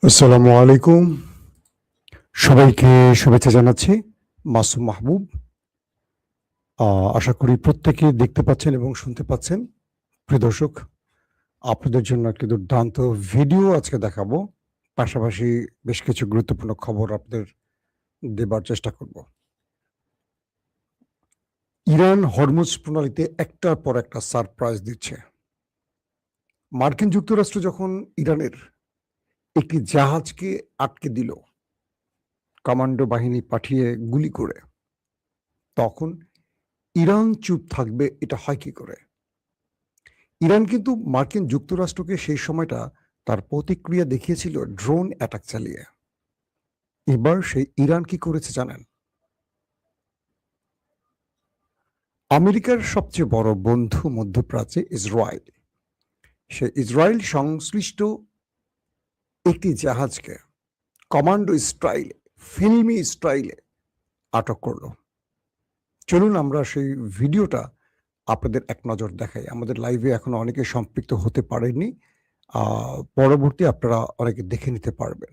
আসসালামু আলাইকুম। সবাইকে শুভেচ্ছা জানাচ্ছি। মাসুম মাহবুব। আ আশা করি প্রত্যেকে দেখতে পাচ্ছেন এবং শুনতে পাচ্ছেন। প্রিয় দর্শক, আপনাদের জন্য একটি দুর্দান্ত ভিডিও আজকে দেখাবো। পাশাপাশি বেশ কিছু গুরুত্বপূর্ণ খবর আপনাদের দেবার চেষ্টা করব। ইরান হরমুজ প্রণালীতে একটার পর একটা সারপ্রাইজ দিচ্ছে। মার্কিন যুক্তরাষ্ট্র যখন ইরানের একটি জাহাজকে আটকে দিল, কমান্ডো বাহিনী পাঠিয়ে গুলি করে, তখন ইরান চুপ থাকবে এটা হয় কি করে? ইরান কিন্তু মার্কিন যুক্তরাষ্ট্রকে সেই সময়টা তার প্রতিক্রিয়া দেখিয়েছিল ড্রোন অ্যাটাক চালিয়ে। এবার সেই ইরান কি করেছে জানেন? আমেরিকার সবচেয়ে বড় বন্ধু মধ্যপ্রাচ্যে ইসরায়েল। সে ইসরায়েল সংশ্লিষ্ট একটি জাহাজকে কমান্ডো স্টাইলে, ফিল্মি স্টাইলে আটক করলো। চলুন আমরা সেই ভিডিওটা আপনাদের এক নজর দেখাই। আমাদের লাইভে এখনো অনেকে সম্পৃক্ত হতে পারেননি। পরবর্তী আপনারা অনেকে দেখে নিতে পারবেন।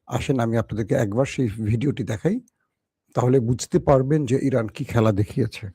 আসেন আমি আপনাদেরকে একবার সেই ভিডিওটি দেখাই। তাহলে বুঝতে পারবেন যে ইরান কি খেলা দেখিয়েছে।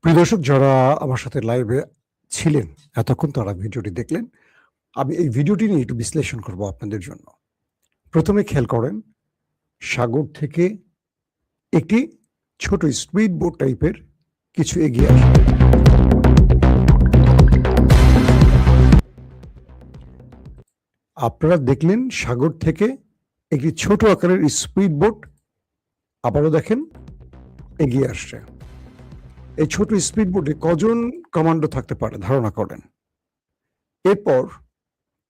প্রিয় দর্শক, যারা আমার সাথে লাইভে ছিলেন এতক্ষণ তারা ভিডিওটি দেখলেন। আমি এই ভিডিওটি নিয়ে একটু বিশ্লেষণ করব আপনাদের জন্য। প্রথমে খেয়াল করেন, সাগর থেকে একটি ছোট স্পিড বোট টাইপের কিছু এগিয়ে আসে। আপনারা দেখলেন সাগর থেকে একটি ছোট আকারের স্পিড বোট আবারও দেখেন এগিয়ে আসছে। এই ছোট স্পিড বোটে কজন কমান্ডো থাকতে পারে ধারণা করেন? এরপর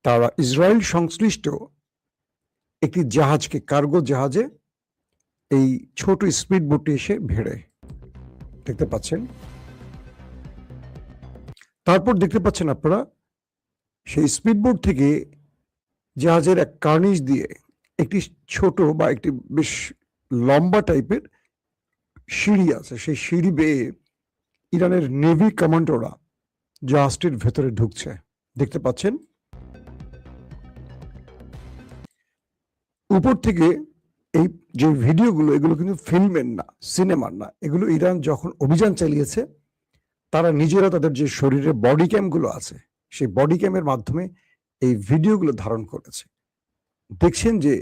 তারা ইসরায়েল সংশ্লিষ্ট একটি জাহাজকে, কার্গো জাহাজে এই ছোট স্পিড বোটে এসে ভিড়ে। দেখতে পাচ্ছেন? তারপর দেখতে পাচ্ছেন আপনারা সেই স্পিড বোট থেকে জাহাজের এক কার্নিশ দিয়ে একটি ছোট বা একটি বেশ লম্বা টাইপের সিঁড়ি আছে। সেই সিঁড়ি বেয়ে ইরানের নেভি কমান্ডোরা জাহাজটির ভেতরে ঢুকছে। দেখতে পাচ্ছেন? উপর থেকে এই যে ভিডিওগুলো, এগুলো কিন্তু ফিল্মের না, সিনেমার না। এগুলো ইরান যখন অভিযান চালিয়েছে, তারা নিজেরা তাদের যে শরীরে বডি ক্যামগুলো আছে, সেই বডি ক্যামের মাধ্যমে এই ভিডিওগুলো ধারণ করেছে। দেখছেন যে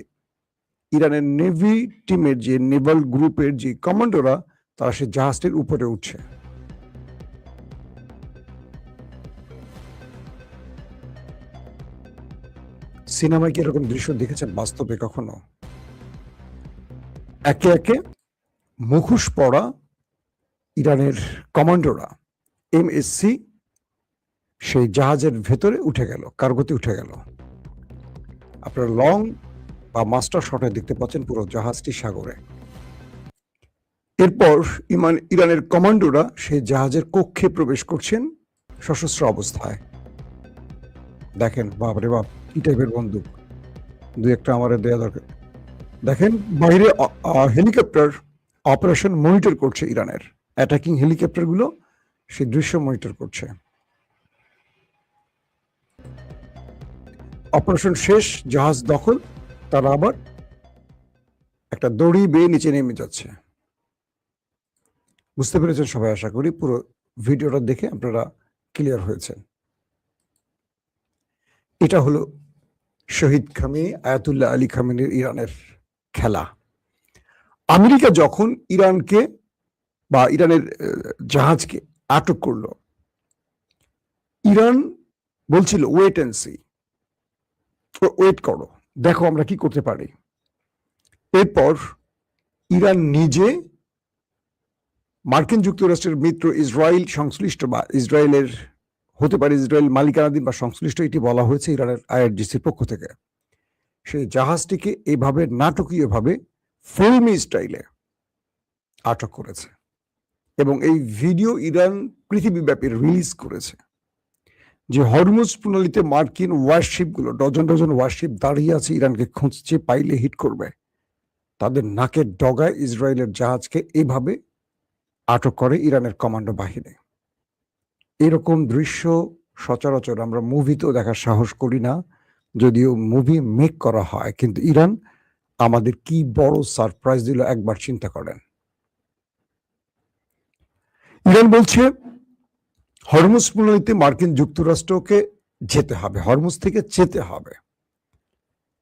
ইরানের নেভি টিমের যে নেভাল গ্রুপের যে কমান্ডোরা, তারা সেই জাহাজটির উপরে উঠছে। সিনেমায় কি এরকম দৃশ্য দেখেছেন বাস্তবে কখনো? একে একে মুখোশ পরা ইরানের কমান্ডোরা এমএসসি সেই জাহাজের ভেতরে উঠে গেল, কার্গোতে উঠে গেল। আপনারা লং বা মাস্টার শটে দেখতে পাচ্ছেন পুরো জাহাজটি সাগরে। এরপর ইরানের কমান্ডোরা সেই জাহাজের কক্ষে প্রবেশ করছেন সশস্ত্র অবস্থায়। দেখেন, বাপরে বাপ, কি টাইপের বন্দুক! দুই একটা আমারে দেয়া দরকার। দেখেন বাইরে হেলিকপ্টার অপারেশন মনিটর করছে ইরানের। অ্যাটাকিং হেলিকপ্টারগুলো সেই দৃশ্য মনিটর করছে। অপারেশন শেষ, জাহাজ দখল, তারা আবার একটা দড়ি বেয়ে নিচে নেমে যাচ্ছে। বুঝতে পেরেছেন সবাই? আশা করি পুরো ভিডিওটা দেখে আপনারা ক্লিয়ার হয়েছেন। এটা হলো শহীদ খামেনি, আয়াতুল্লাহ আলী খামেনির ইরানের খেলা। আমেরিকা যখন ইরানকে বা ইরানের জাহাজকে আটক করলো, ইরান বলছিল ওয়েট অ্যান্ড সি, ওয়েট করো, দেখো আমরা কি করতে পারি। এরপর ইরান নিজে মার্কিন যুক্তরাষ্ট্রের মিত্র ইসরায়েল সংশ্লিষ্ট বা ইসরায়েলের হতে পারে, ইসরায়েল মালিকানাধীন বা সংশ্লিষ্ট, এটি বলা হয়েছে ইরানের আইআরজিসির পক্ষ থেকে, সেই জাহাজটিকে এইভাবে নাটকীয়ভাবে ফিল্মি স্টাইলে আটক করেছে এবং এই ভিডিও ইরান পৃথিবীব্যাপী রিলিজ করেছে। যে হরমুজ প্রণালীতে মার্কিন ওয়ারশিপগুলো, ডজন ডজন ওয়ারশিপ দাঁড়িয়ে আছে, ইরানকে খুঁজছে, পাইলে হিট করবে, তাদের নাকের ডগায় ইসরায়েলের জাহাজকে এভাবে আটক করে ইরানের কমান্ডো বাহিনী। এরকম দৃশ্য সচরাচর আমরা মুভিতেও দেখার সাহস করি না, যদিও মুভি মেক করা হয়, কিন্তু ইরান আমাদের কি বড় সারপ্রাইজ দিল একবার চিন্তা করেন। ইরান বলছে হরমুজ প্রণালীতে মার্কিন যুক্তরাষ্ট্রকে যেতে হবে, হরমুজ থেকে যেতে হবে,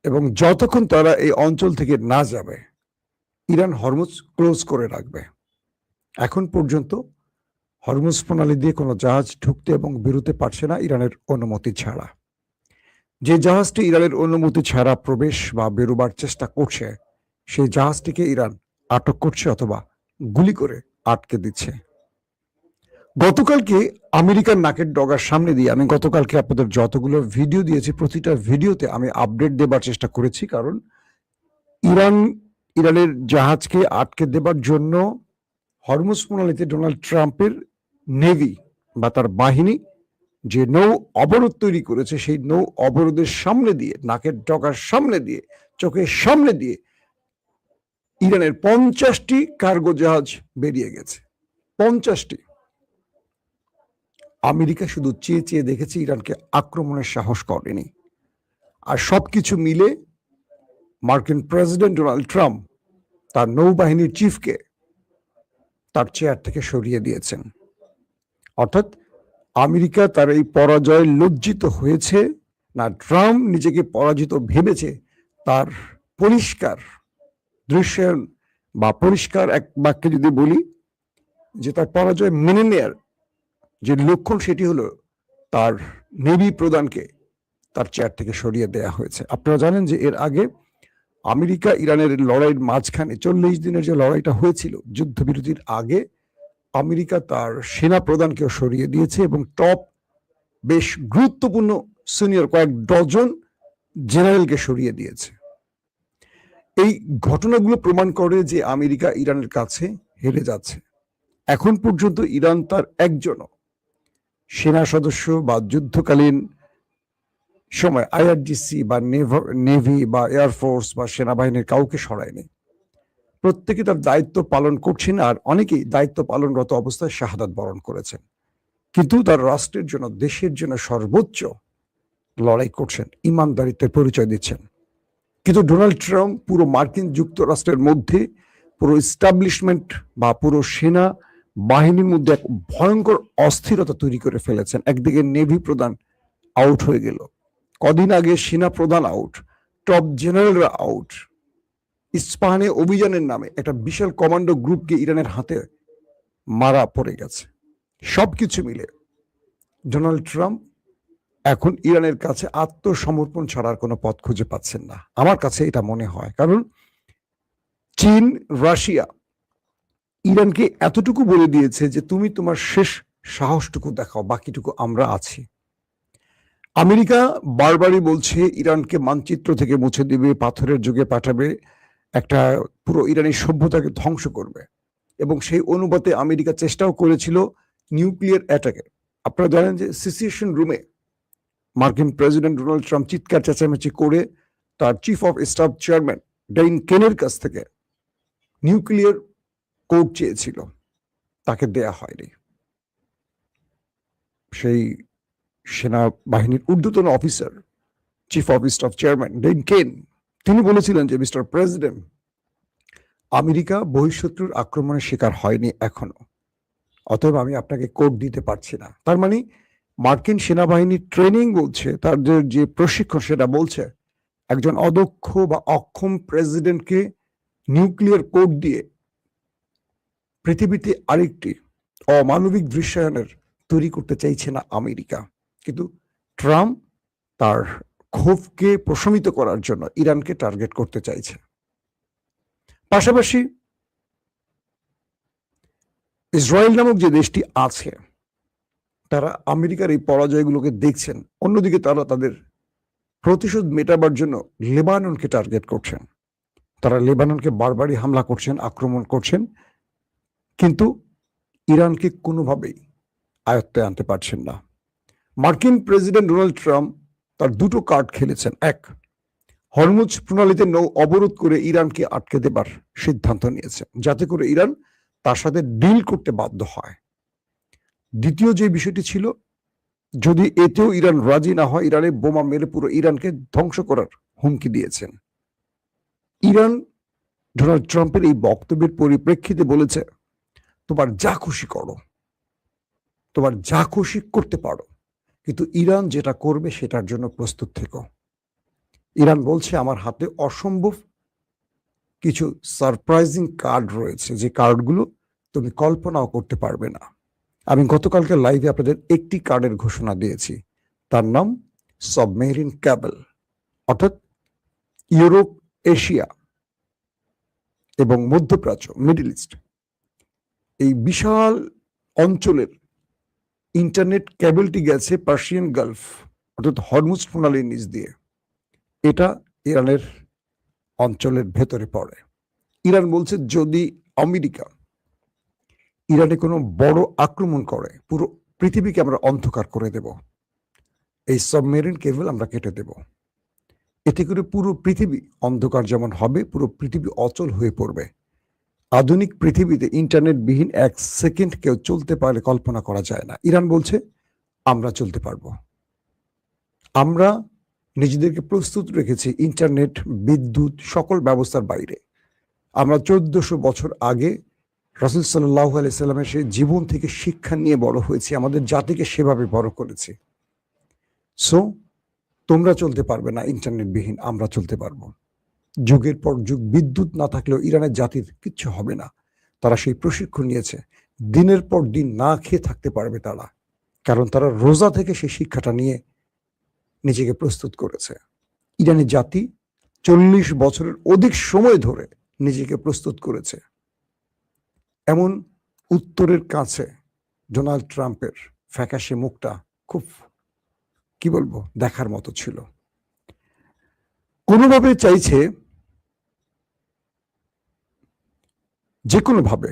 এবং যতক্ষণ তারা এই অঞ্চল থেকে না যাবে ইরান হরমুজ ক্লোজ করে রাখবে। এখন পর্যন্ত হরমুজ প্রণালী দিয়ে কোনো জাহাজ ঢুকতে এবং বেরোতে পারছে না ইরানের অনুমতি ছাড়া। যে জাহাজটি ইরানের অনুমতি ছাড়া প্রবেশ বা বেরোবার চেষ্টা করছে, সেই জাহাজটিকে ইরান আটক করছে অথবা গুলি করে আটকে দিচ্ছে। গতকালকে আমেরিকার নাকের ডগার সামনে দিয়ে আমি গতকালকে আপনাদের যতগুলো ভিডিও দিয়েছি, প্রতিটা ভিডিওতে আমি আপডেট দেবার চেষ্টা করেছি, কারণ ইরানের জাহাজকে আটকে দেবার জন্য হরমুজ প্রণালীতে ডোনাল্ড ট্রাম্পের নেভি বা তার বাহিনী যে নৌ অবরোধ তৈরি করেছে, সেই নৌ অবরোধের সামনে দিয়ে, নাকের ডগার সামনে দিয়ে, চোখের সামনে দিয়ে ইরানের 50টি কার্গো জাহাজ বেরিয়ে গেছে। 50টি। আমেরিকা শুধু চেয়ে চেয়ে দেখেছে, ইরানকে আক্রমণের সাহস করেনি। আর সবকিছু মিলে মার্কিন প্রেসিডেন্ট ডোনাল্ড ট্রাম্প তার নৌবাহিনীর চিফকে তার চেয়ার থেকে সরিয়ে দিয়েছেন। অর্থাৎ আমেরিকা তার এই পরাজয় লজ্জিত হয়েছে না, ট্রাম্প নিজেকে পরাজিত ভেবেছে, তার পরিষ্কার দৃশ্যায়ন বা পরিষ্কার এক বাক্যে যদি বলি যে তার পরাজয় মেনে নেয়ার যে লক্ষণ, সেটি হলো তার নেভি প্রধানকে তার চেয়ার থেকে সরিয়ে দেয়া হয়েছে। আপনারা জানেন যে এর আগে আমেরিকা ইরানের লড়াইয়ের মাঝখানে 40 দিনের যে লড়াইটা হয়েছিল যুদ্ধবিরতির আগে, আমেরিকা তার সেনা প্রধানকেও সরিয়ে দিয়েছে এবং টপ বেশ গুরুত্বপূর্ণ সিনিয়র কয়েক ডজন জেনারেলকে সরিয়ে দিয়েছে। এই ঘটনাগুলো প্রমাণ করে যে আমেরিকা ইরানের কাছে হেরে যাচ্ছে। এখন পর্যন্ত ইরান তার একজনও সেনা সদস্য বা যুদ্ধকালীন সময় আইআরজিসি বা নেভি বা এয়ারফোর্স বা সেনাবাহিনীর কাউকে সরায়নি। প্রত্যেকে তার দায়িত্ব পালন করছেন, আর অনেকেই দায়িত্ব পালনরত অবস্থায় শাহাদাত বরণ করেছেন, কিন্তু তার রাষ্ট্রের জন্য, দেশের জন্য সর্বোচ্চ লড়াই করছেন, ইমানদারিত্বের পরিচয় দিচ্ছেন। কিন্তু ডোনাল্ড ট্রাম্প পুরো মার্কিন যুক্তরাষ্ট্রের মধ্যে, পুরো এস্টাবলিশমেন্ট বা পুরো সেনা বাহিনীর মধ্যে এক ভয়ঙ্কর অস্থিরতা তৈরি করে ফেলেছেন। একদিকে নেভি প্রধান আউট হয়ে গেল, কদিন আগে সেনা প্রধান আউট, টপ জেনারেলরা আউট, ইস্পাহানে অভিযানের নামে একটা বিশাল কমান্ডো গ্রুপকে ইরানের হাতে মারা পড়ে গেছে। সবকিছু মিলে ডোনাল্ড ট্রাম্প এখন ইরানের কাছে আত্মসমর্পণ ছাড়ার কোনো পথ খুঁজে পাচ্ছেন না, আমার কাছে এটা মনে হয়। কারণ চীন, রাশিয়া ইরানকে এতটুকু বলে দিয়েছে যে তুমি তোমার শেষ সাহসটুকু দেখাও, বাকিটুকু আমরা আছি। আমেরিকা বারবারই বলছে ইরানকে মানচিত্র থেকে মুছে দিবে, পাথরের যুগে পাঠাবে, একটা পুরো ইরানি সভ্যতাকে ধ্বংস করবে, এবং সেই অনুপাতে আমেরিকা চেষ্টাও করেছিল নিউক্লিয়ার অ্যাটাকে। আপনারা জানেন যে সিচুয়েশন রুমে মার্কিন প্রেসিডেন্ট ডোনাল্ড ট্রাম্প চিৎকার চেঁচামেচি করে তার চিফ অফ স্টাফ চেয়ারম্যান ডেইন কেনের কাছ থেকে নিউক্লিয়ার কোড চেয়েছিল, তাকে দেয়া হয়নি। সেই সেনাবাহিনীর ঊর্ধ্বতন officer, chief of staff chairman Dan Caine, তিনি বলেছিলেন যে মিস্টার প্রেসিডেন্ট, আমেরিকা বহিঃশত্রুর আক্রমণের শিকার হয়নি এখনো, অতএব আমি আপনাকে কোড দিতে পারছি না। তার মানে মার্কিন সেনাবাহিনীর ট্রেনিং বলছে, তাদের যে প্রশিক্ষণ সেটা বলছে একজন অদক্ষ বা অক্ষম প্রেসিডেন্টকে নিউক্লিয়ার কোড দিয়ে পৃথিবীতে আরেকটি অমানবিক দৃশ্যায়নের তৈরি করতে চাইছে না আমেরিকা, কিন্তু ট্রাম্প তার ক্ষোভকে প্রশমিত করার জন্য ইরানকে টার্গেট করতে চাইছে। পাশাপাশি ইসরায়েল নামক যে দেশটি আছে, তারা আমেরিকার এই পরাজয়গুলোকে দেখছেন, অন্যদিকে তারা তাদের প্রতিশোধ মেটাবার জন্য লেবাননকে টার্গেট করছেন। তারা লেবাননকে বারবারই হামলা করছেন, আক্রমণ করছেন, কিন্তু ইরানকে কোনোভাবেই আয়ত্তে আনতে পারছেন না। মার্কিন প্রেসিডেন্ট ডোনাল্ড ট্রাম্প তার দুটো কার্ড খেলেছেন। এক, হরমুজ প্রণালীতে নৌ অবরোধ করে ইরানকে আটকে দেবার সিদ্ধান্ত নিয়েছেন, যাতে করে ইরান তার সাথে ডিল করতে বাধ্য হয়। দ্বিতীয় যে বিষয়টি ছিল, যদি এতেও ইরান রাজি না হয়, ইরানে বোমা মেরে পুরো ইরানকে ধ্বংস করার হুমকি দিয়েছেন। ইরান ডোনাল্ড ট্রাম্পের এই বক্তব্যের পরিপ্রেক্ষিতে বলেছে, তোমার যা খুশি করো, তোমার যা খুশি করতে পারো, কিন্তু ইরান যেটা করবে সেটার জন্য প্রস্তুত থেকো। ইরান বলছে, আমার হাতে অসম্ভব কিছু সারপ্রাইজিং কার্ড রয়েছে, যে কার্ডগুলো তুমি কল্পনাও করতে পারবে না। আমি গতকালকে লাইভে আপনাদের একটি কার্ডের ঘোষণা দিয়েছি, তার নাম সাবমেরিন ক্যাবল, অর্থাৎ ইউরোপ, এশিয়া এবং মধ্যপ্রাচ্য, মিডল ইস্ট, এই বিশাল অঞ্চলের ইন্টারনেট কেবলটি গেছে পার্সিয়ান গালফ অর্থাৎ হরমুজ প্রণালীর নিচ দিয়ে। এটা ইরানের অঞ্চলের ভেতরে পড়ে। ইরান বলছে, যদি আমেরিকা ইরানে কোনো বড় আক্রমণ করে, পুরো পৃথিবীকে আমরা অন্ধকার করে দেব। এই সাবমেরিন কেবল আমরা কেটে দেব। এতে করে পুরো পৃথিবী অন্ধকার যেমন হবে, পুরো পৃথিবী অচল হয়ে পড়বে। আধুনিক পৃথিবীতে ইন্টারনেটবিহীন 1 সেকেন্ড কেউ চলতে পারে কল্পনা করা যায় না। ইরান বলছে, আমরা চলতে পারবো। আমরা নিজেদেরকে প্রস্তুত রেখেছি ইন্টারনেট, বিদ্যুৎ, সকল ব্যবস্থার বাইরে। আমরা 1400 বছর আগে রাসূল সাল্লাল্লাহু আলাইহি সাল্লামের সেই জীবন থেকে শিক্ষা নিয়ে বড় হয়েছি, আমাদের জাতিকে সেভাবে বড় করেছি। সো তোমরা চলতে পারবে না ইন্টারনেটবিহীন, আমরা চলতে পারবো। যুগের পর যুগ বিদ্যুৎ না থাকলেও ইরানের জাতির কিচ্ছু হবে না। তারা সেই প্রশিক্ষণ নিয়েছে, দিনের পর দিন না খেয়ে থাকতে পারবে তারা, কারণ তারা রোজা থেকে সেই শিক্ষাটা নিয়ে নিজেকে প্রস্তুত করেছে। ইরানি জাতি 40 বছরের অধিক সময় ধরে নিজেকে প্রস্তুত করেছে। এমন উত্তরের কাছে ডোনাল্ড ট্রাম্পের ফ্যাকাশে মুখটা খুব, কি বলবো, দেখার মতো ছিল। কোনোভাবে চাইছে যে কোনোভাবে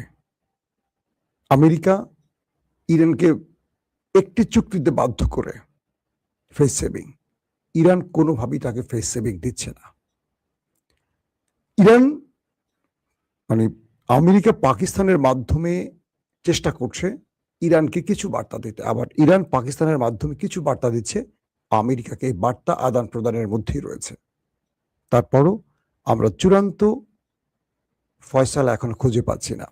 আমেরিকা ইরানকে একটি চুক্তিতে বাধ্য করে ফেস সেভিং। ইরান কোনোভাবেই তাকে ফেস সেভিং দিচ্ছে না। ইরান মানে আমেরিকা পাকিস্তানের মাধ্যমে চেষ্টা করছে ইরানকে কিছু বার্তা দিতে, আবার ইরান পাকিস্তানের মাধ্যমে কিছু বার্তা দিচ্ছে আমেরিকাকে। এই বার্তা আদান প্রদানের মধ্যেই রয়েছে। তারপরও আমরা চূড়ান্ত ফয়সালা এখন খুঁজে পাচ্ছি না।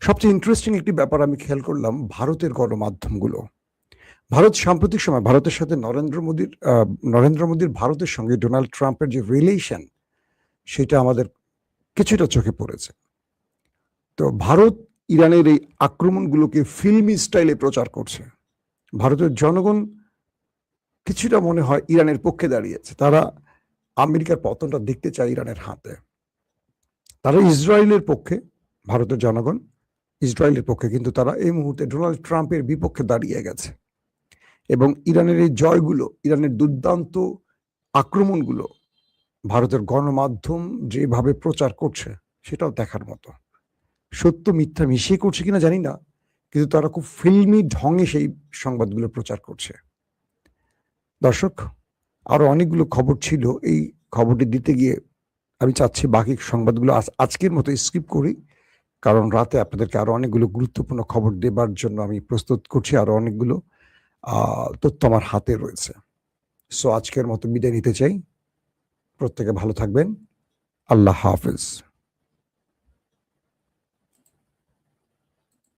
সবচেয়ে ইন্টারেস্টিং একটি ব্যাপার আমি খেয়াল করলাম, ভারতের গণমাধ্যমগুলো। ভারত সাম্প্রতিক সময়, ভারতের সাথে নরেন্দ্র মোদীর ভারতের সঙ্গে ডোনাল্ড ট্রাম্পের যে রিলেশন, সেটা আমাদের কিছুটা চোখে পড়েছে। তো ভারত ইরানের এই আক্রমণগুলোকে ফিল্মি স্টাইলে প্রচার করছে। ভারতের জনগণ কিছুটা মনে হয় ইরানের পক্ষে দাঁড়িয়েছে। তারা আমেরিকার পতনটা দেখতে চায় ইরানের হাতে। তারা ইসরায়েলের পক্ষে, ভারতের জনগণ ইসরায়েলের পক্ষে, কিন্তু তারা এই মুহূর্তে ডোনাল্ড ট্রাম্পের বিপক্ষে দাঁড়িয়ে গেছে। এবং ইরানের এই জয়গুলো, ইরানের দুর্দান্ত আক্রমণগুলো ভারতের গণমাধ্যম যেভাবে প্রচার করছে, সেটাও দেখার মতো। সত্য মিথ্যা মিশিয়ে করছে কিনা জানি না, কিন্তু তারা খুব ফিল্মি ঢঙে সেই সংবাদগুলো প্রচার করছে। দর্শক, আরো অনেকগুলো খবর ছিল, এই খবরটি দিতে গিয়ে আমি চাচ্ছি বাকি সংবাদগুলো আজকের মতো স্কিপ করি, কারণ রাতে আপনাদেরকে আরো অনেকগুলো গুরুত্বপূর্ণ খবর দেবার জন্য আমি প্রস্তুত করছি। আরো অনেকগুলো তথ্য আমার হাতে রয়েছে। সো আজকের মতো বিদায় নিতে চাই। প্রত্যেকে ভালো থাকবেন। আল্লাহ হাফেজ।